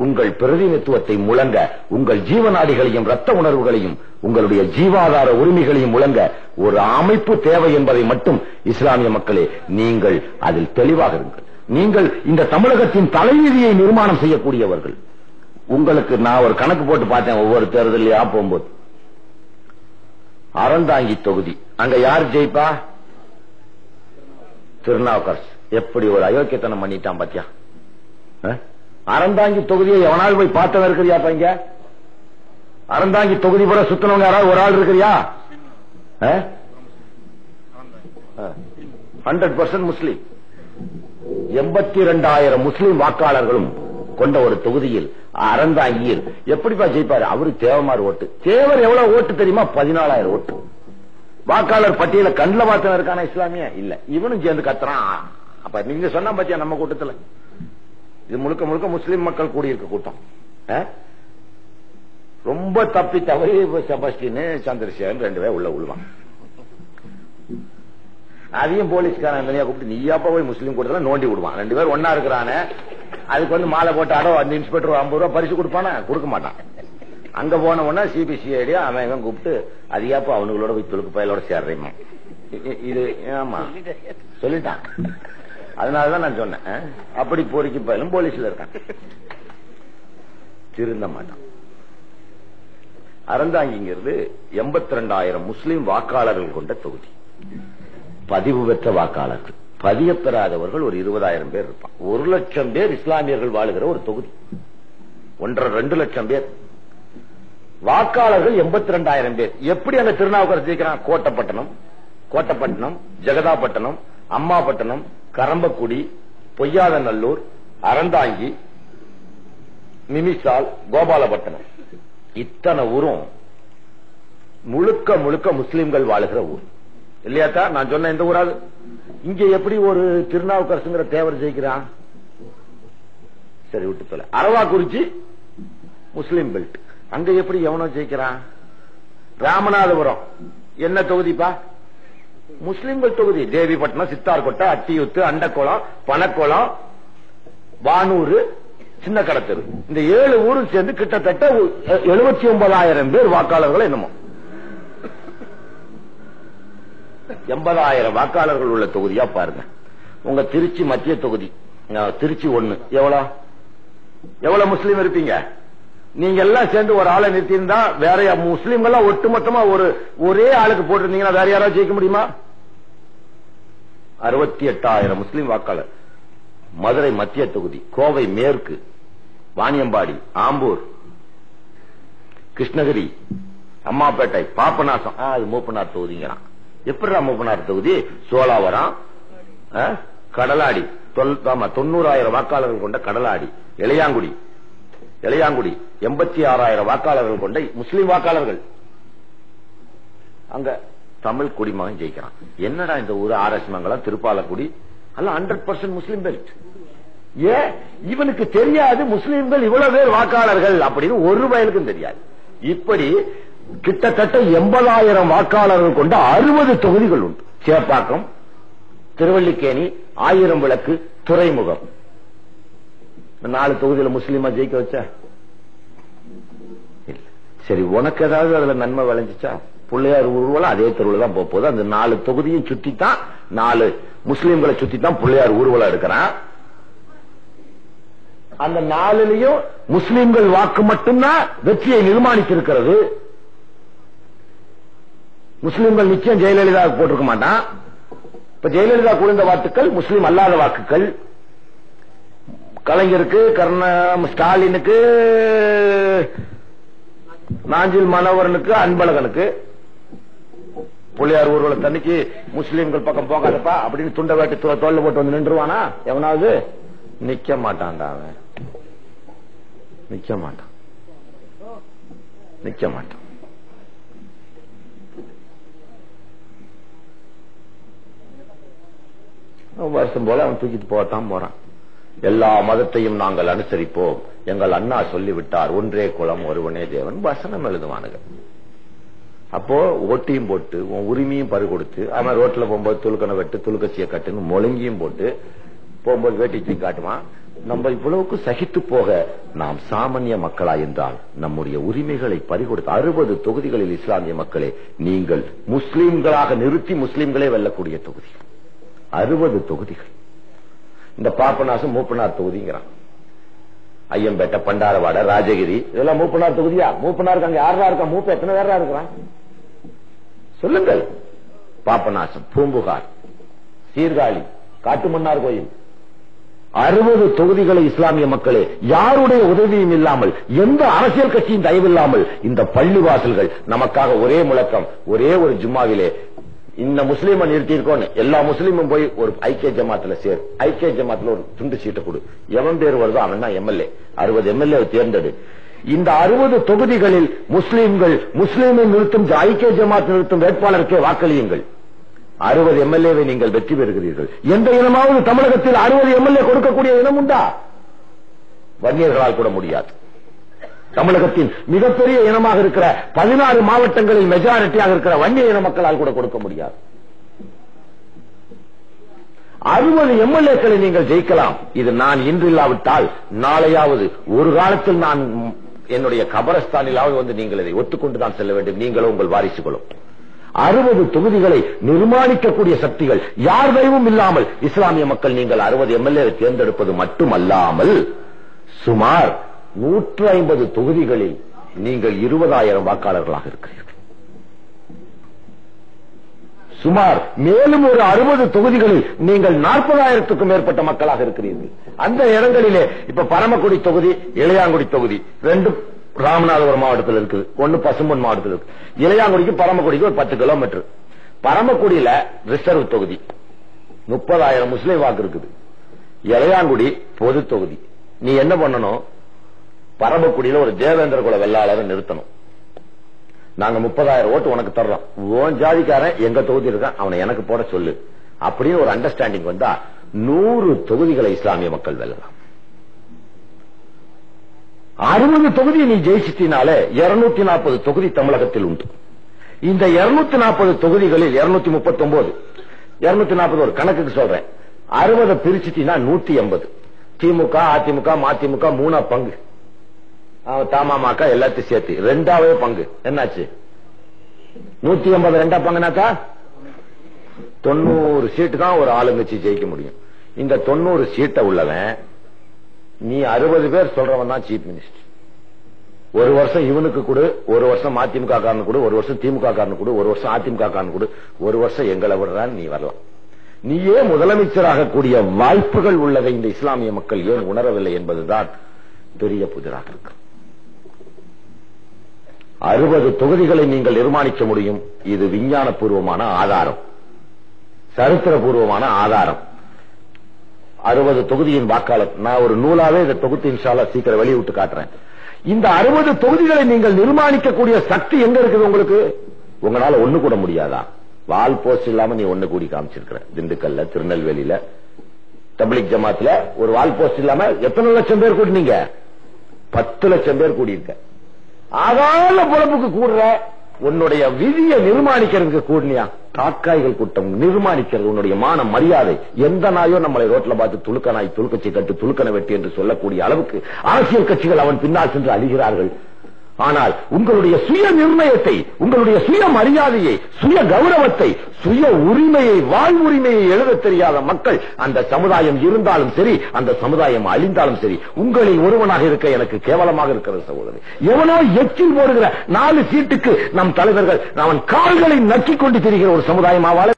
உங்கள் பிரதிநிதித்துவத்தை முழங்க, உங்கள் ஜீவநாடிகளையும் ரத்த உணர்வுகளையும் உங்களுடைய ஜீவாதார உரிமைகளையும் முழங்க ஒரு அமைப்பு தேவை என்பதை மட்டும் இஸ்லாமிய மக்களே நீங்கள் அதில் தெளிவாக இருங்கள். நீங்கள் இந்த தமிழகத்தின் தலைவிதியை நிர்மாணம் செய்யக்கூடியவர்கள். உங்களுக்கு நான் ஒரு கணக்கு போட்டு பார்த்தேன். ஒவ்வொரு தேர்தலையா போகும்போது அறந்தாங்கி தொகுதி அங்க யார் ஜெயிப்பா? திருநாவுக்கரசு. எப்படி ஒரு அயோக்கியத்தனம் பண்ணிட்டான் பாத்தியா? அறந்தாங்கி தொகுதியை எவனால் போய் பார்த்தவன் இருக்கிறியா? இங்க அறந்தாங்கி தொகுதி கூட சுத்தனவங்க யாராவது ஒரு ஆள் இருக்கிறியா? 100% முஸ்லீம். 82,000 முஸ்லீம் வாக்காளர்களும் கொண்ட ஒரு தொகுதியில் அறந்தாங்கியில் எப்படிப்பா ஜெயிப்பாரு? அவரு தேவமாறு ஓட்டு. தேவர் எவ்வளவு ஓட்டு தெரியுமா? 14,000 ஓட்டு. வாக்காளர் பட்டியல கண்ல பார்த்தவன் இருக்கான இஸ்லாமிய இல்ல. இவனும் சேர்ந்து கத்துறான். அப்ப நீங்க சொன்னா பாத்தியா நம்ம கூட்டத்துல இது முழுக்க முழுக்க முஸ்லீம் மக்கள் கூடியிருக்க கூட்டம். ரொம்ப தப்பி தவறி செபஸ்டின் சந்திரசேகரன் 2 பேர் உள்ள விழுவான். அதையும் போலீஸ்காரன் தனியா கூப்பிட்டு நீயாப்பா போய் முஸ்லீம் கூட்டத்தில் நோண்டி விடுவான். 2 பேர் ஒன்னா இருக்கிறானே அதுக்கு மாலை போட்டு ஆடோ அந்த இன்ஸ்பெக்டர் 50 ரூபாய் பரிசு கொடுப்பானா? கொடுக்க மாட்டான். அங்க போன உடனே சிபிசிஐடி அவன் கூப்பிட்டு அதிகாப்பா அவனுங்களோட போய் துளுக்கு பயலோட சேர்றேன். இது ஆமா சொல்லிட்டான். அதனாலதான் நான் சொன்னேன் அப்படி போரிக்கு பயலும் போலீஸ்ல இருக்கான். திருந்த மாட்டான். அறந்தாங்கிங்கிறது 82,000 முஸ்லீம் வாக்காளர்கள் கொண்ட தொகுதி. பதிவு பெற்ற வாக்காளர்கள், பதிய பெறாதவர்கள் ஒரு 20,000 பேர் இருப்பான். 1 லட்சம் பேர் இஸ்லாமியர்கள் வாழுகிற ஒரு தொகுதி. 1.5-2 லட்சம் பேர் வாக்காளர்கள். 82,000 பேர். எப்படி அங்க திருநாவுக்கரசு ஜெயிக்கிறான்? கோட்டப்பட்டினம், ஜெகதாப்பட்டினம், அம்மாப்பட்டினம், கரம்பக்குடி, பொய்யாதநல்லூர், அறந்தாங்கி, மிமிசால், கோபாலப்பட்டினம், இத்தனை ஊரும் முழுக்க முழுக்க முஸ்லிம்கள் வாழுகிற ஊர் இல்லையாத்தா? நான் சொன்ன இந்த ஊராது. இங்க எப்படி ஒரு திருநாவுக்கரசுங்கிற தேவர் ஜெயிக்கிறான்? சரி விட்டு சொல்ல. அரவாக்குறிச்சி முஸ்லிம் பெல்ட், அங்க எப்படி எவனோ ஜெயிக்கிறான்? ராமநாதபுரம் என்ன தொகுதிப்பா? முஸ்லிம்கள் தொகுதி. தேவிப்பட்டினம், சித்தார்கோட்டை, அட்டியூத்து, அண்டக்குளம், பனக்குளம், வானூர், சின்ன கடத்தெரு, இந்த 7 ஊரும் சேர்ந்து கிட்டத்தட்ட 79,000 பேர் வாக்காளர்கள். என்னமோ 80,000 வாக்காளர்கள் உள்ள தொகுதியா பாருங்க. உங்க திருச்சி மத்திய தொகுதி, திருச்சி 1 எவ்வளவு முஸ்லீம் இருப்பீங்க? நீங்க எல்லாம் சேர்ந்து ஒரு ஆளை நிறுத்தியிருந்தா வேற முஸ்லீம்கள் ஒட்டுமொத்தமா ஒரே ஆளுக்கு போட்டிருந்தீங்கன்னா வேற யாராவது ஜெயிக்க முடியுமா? 68,000 முஸ்லீம் வாக்காளர். மதுரை மத்திய தொகுதி, கோவை மேற்கு, வாணியம்பாடி, ஆம்பூர், கிருஷ்ணகிரி, அம்மாப்பேட்டை, பாப்பநாசம், அது மூப்பனார் தொகுதிங்கிறான். எப்படிடா மூப்பனார் தொகுதி? சோழாவரம், கடலாடி, 90,000 வாக்காளர்கள் கொண்ட கடலாடி, இளையாங்குடி 86,000 வாக்காளர்கள் கொண்ட முஸ்லீம் வாக்காளர்கள். அங்க தமிழ் குடிமகன் ஜெயிக்கிறான். என்னடா இந்த ஊர்? ஆர்எஸ் மங்கலம், திருப்பாலக்குடி, அல்ல 100% முஸ்லீம் பெல்ட். ஏன் இவனுக்கு தெரியாது முஸ்லீம்கள் இவ்வளவு பேர் வாக்காளர்கள் அப்படின்னு ஒரு வயலுக்கும் தெரியாது. இப்படி கிட்டத்தட்ட 80,000 வாக்காளர்கள் கொண்ட 60 தொகுதிகள் உண்டு. சேப்பாக்கம், திருவல்லிக்கேணி, ஆயிரம் விளக்கு, துறைமுகம். 4 தொகுதியில முஸ்லீமா ஜெயிக்க வச்ச? சரி, உனக்கு ஏதாவது அதுல நன்மை விளைஞ்சிச்சா? பிள்ளையார் ஊர்வலம் அதே தெருவில் தான் போகுது. அந்த 4 தொகுதியும் சுத்தித்தான், 4 முஸ்லீம்களை சுத்தித்தான் பிள்ளையார் ஊர்வலம் இருக்கிறான். அந்த 4லயும் முஸ்லீம்கள் வாக்கு மட்டும்தான் வெற்றியை நிர்மாணித்திருக்கிறது. முஸ்லீம்கள் நிச்சயம் ஜெயலலிதா போட்டிருக்க மாட்டான். இப்ப ஜெயலலிதா குறைந்த வாக்குகள் முஸ்லீம் அல்லாத வாக்குகள். கலைஞருக்கு, ஸ்டாலினுக்கு, நாஞ்சில் மனோகரனுக்கு, அன்பழகனுக்கு. புள்ளியார் ஊர்வலத்தன்னைக்கு முஸ்லீம்கள் பக்கம் போகாதப்பா அப்படின்னு துண்டை வேட்டி தோல்ல போட்டு வந்து நின்றுவானா? எவனாவது நிக்க மாட்டான்டா. அவன் நிக்க மாட்டான். வருஷம் போல அவன் தூக்கிட்டு போறான். எல்லா மதத்தையும் நாங்கள் அனுசரிப்போம், எங்கள் அண்ணா சொல்லிவிட்டார், ஒன்றே குலம் ஒருவனே தேவன் வசனம் எழுதுவானுங்க. அப்போ ஓட்டியும் போட்டு உன் உரிமையும் பறி கொடுத்து அவன் ரோட்ல போகும்போது துளுக்கனை வெட்டு, துளுக்கச்சியை கட்டுன்னு மொழுங்கியும் போட்டு போகும்போது வேட்டி தூக்கி காட்டுவான். நம்ம இவ்வளவுக்கு சகித்து போக நாம் சாமானிய மக்களா என்றால் நம்முடைய உரிமைகளை பறிகொடுத்து 60 தொகுதிகளில் இஸ்லாமிய மக்களே நீங்கள் முஸ்லிம்களாக நிறுத்தி முஸ்லிம்களே வெல்லக்கூடிய தொகுதி 60 தொகுதிகள். இந்த பாப்பநாசம் மூப்பனார் தொகுதிங்கிறான். ஐயம்பேட்டை, பண்டாரவாடை, ராஜகிரி இதெல்லாம் மூப்பனார் தொகுதியா? மூப்பனாருக்கு அங்க யாரா இருக்கா? மூப்ப எத்தனை பேரா இருக்கிறான் சொல்லுங்கள். பாப்பநாசம், பூம்புகார், சீர்காழி, காட்டுமன்னார் கோயில் 60 தொகுதிகளை இஸ்லாமிய மக்களே யாருடைய உதவியும் இல்லாமல் எந்த அரசியல் கட்சியின் தயவில்லாமல் இந்த பள்ளிவாசல்கள் நமக்காக ஒரே முழக்கம், ஒரே ஒரு ஜும்மாவிலே இந்த முஸ்லீமை நிறுத்தியிருக்கோன்னு எல்லா முஸ்லீமும் போய் ஒரு ஐக்கிய ஜமாத்துல சேர், ஐக்கிய ஜமாத்துல ஒரு துண்டு சீட்டை கொடு, எவன் பேர் வருதோ அவன் தான் எம்எல்ஏ. 60 எம்எல்ஏ தேர்ந்தெடு. இந்த 60 தொகுதிகளில் முஸ்லீம்கள் முஸ்லீமை நிறுத்தும் ஐக்கிய ஜமாத் நிறுத்தும் வேட்பாளருக்கே வாக்களியுங்கள். 60 எம்எல்ஏவை நீங்கள் வெற்றி பெறுகிறீர்கள். எந்த இனமாவது தமிழகத்தில் 60 எம்எல்ஏ கொடுக்கக்கூடிய இனம் உண்டா? வன்னியர்களால் கூட முடியாது. தமிழகத்தின் மிகப்பெரிய இனமாக இருக்கிற 16 மாவட்டங்களில் மெஜாரிட்டியாக இருக்கிற வன்னிய இன மக்களால் கூட கொடுக்க முடியாது. 60 எம்எல்ஏக்களை நீங்கள் ஜெயிக்கலாம். இது நான் இன்று இல்லாவிட்டால் நாளையாவது ஒரு காலத்தில் நான் என்னுடைய கபரஸ்தானிலாவது வந்து நீங்கள் இதை ஒத்துக்கொண்டுதான் செல்ல வேண்டும், நீங்களும் உங்கள் வாரிசுகளும். 60 தொகுதிகளை நிர்மாணிக்கக்கூடிய சக்திகள் யார் தயவும் இல்லாமல் இஸ்லாமிய மக்கள் நீங்கள் 60 எம்எல்ஏ தேர்ந்தெடுப்பது மட்டுமல்லாமல் சுமார் 150 தொகுதிகளில் நீங்கள் 20,000 வாக்காளர்களாக இருக்கிறீர்கள். சுமார் மேலும் ஒரு 60 தொகுதிகளில் நீங்கள் 40,000க்கும் மேற்பட்ட மக்களாக இருக்கிறீர்கள். அந்த இடங்களிலே இப்ப பரமக்குடி தொகுதி, இளையாங்குடி தொகுதி ரெண்டும் ராமநாதபுரம் மாவட்டத்தில் இருக்குது, ஒன்னு பசும்பொன் மாவட்டத்தில் இருக்கு. இளையாங்குடிக்கு பரமக்குடிக்கு ஒரு 10 கிலோமீட்டர். பரமக்குடியில ரிசர்வ் தொகுதி 30,000 முஸ்லிம் வாக்கு இருக்குது. இளையாங்குடி பொது தொகுதி. நீ என்ன பண்ணணும்? பரமக்குடியில ஒரு தேவேந்திர குல வெள்ளாளரை நிறுத்தணும். நாங்க 30,000 ஓட்டு உனக்கு தர்றோம், உன் ஜாதிக்காரன் எங்க தொகுதி இருக்கான் அவனை எனக்கு போட சொல்லு அப்படின்னு ஒரு அண்டர்ஸ்டாண்டிங் வந்தா 100 தொகுதிகளை இஸ்லாமிய மக்கள் வெல்லலாம். 60 தொகுதியை நீ ஜெயிச்சிட்டினாலே 240 தொகுதி தமிழகத்தில் உண்டு. இந்த 240 தொகுதிகளில் 239 240 ஒரு கணக்குக்கு சொல்றேன், 60 பிரிச்சுட்டீங்கன்னா 180. திமுக, அதிமுக, மதிமுக 3 பங்கு, தமாமக எல்லாத்தையும் சேர்த்து 2வது பங்கு என்னாச்சு? 180 2 பங்குனாக்கா 90 சீட்டு தான் ஒரு ஆளுங்கட்சி ஜெயிக்க முடியும். இந்த 90 சீட்டை உள்ளவன் நீ 60 பேர் சொல்றவன் தான் சீஃப் மினிஸ்டர். ஒரு வருஷம் இவனுக்கு கொடு, ஒரு வருஷம் மதிமுக காரனு கொடு, ஒரு வருஷம் திமுக காரனு கொடு, ஒரு வருஷம் அதிமுக காரனு கொடு, ஒரு வருஷம் எங்களை விடுறான்னு நீ வரலாம். நீயே முதலமைச்சராக கூடிய வாய்ப்புகள் உள்ளதை இந்த இஸ்லாமிய மக்கள் ஏன் உணரவில்லை என்பதுதான் பெரிய புதிராக இருக்கு. 60 தொகுதிகளை நீங்கள் நிர்மாணிக்க முடியும். இது விஞ்ஞானபூர்வமான ஆதாரம், சரித்திரபூர்வமான ஆதாரம். 60 தொகுதியின் வாக்காளர் நான் ஒரு நூலாவே இதை தொகுத்து இன்ஷா அல்லாஹ் சீக்கிரம் வெளியிட்டு காட்டுறேன். இந்த 60 தொகுதிகளை நீங்கள் நிர்மாணிக்கக்கூடிய சக்தி எங்க இருக்குது உங்களுக்கு? உங்களால ஒண்ணு கூட முடியாதா? வால் போஸ்ட் இல்லாம நீ ஒண்ணு கூடி காமிச்சிருக்கிற. திண்டுக்கல்ல, திருநெல்வேலியில தப்லீக் ஜமாத்துல ஒரு வால் போஸ்ட் இல்லாம எத்தனை லட்சம் பேர் கூடினீங்க? 10 லட்சம் பேர் கூடியிருக்க. ஆகால பொழப்புக்கு கூடுற உன்னுடைய விதியை நிர்மாணிக்கிறதுக்கு கூடனியா? காக்காய்கள் கூட்டம் நிர்மாணிக்கிறது உன்னுடைய மான மரியாதை. எந்த நாயோ நம்மளை ரோட்ல பார்த்து துலுக்க நாய், துலுக்கச்சி கட்டு, துலுக்கன வெட்டி என்று சொல்லக்கூடிய அளவுக்கு அரசியல் கட்சிகள் அவன் பின்னால் சென்று அழிகிறார்கள். ஆனால் உங்களுடைய சுய நிர்ணயத்தை, உங்களுடைய சுய மரியாதையை, சுய கௌரவத்தை, சுய உரிமையை, வாழ்வுரிமையை எழுத தெரியாத மக்கள் அந்த சமுதாயம் இருந்தாலும் சரி, அந்த சமுதாயம் அழிந்தாலும் சரி, உங்களில் ஒருவனாக இருக்க எனக்கு கேவலமாக இருக்கிறது சகோதரி. எவனோ எச்சில் போடுகிற 4 சீட்டுக்கு நம் தலைவர்கள் அவன் கால்களை நக்கிக் கொண்டு திரிகிற ஒரு சமுதாயம்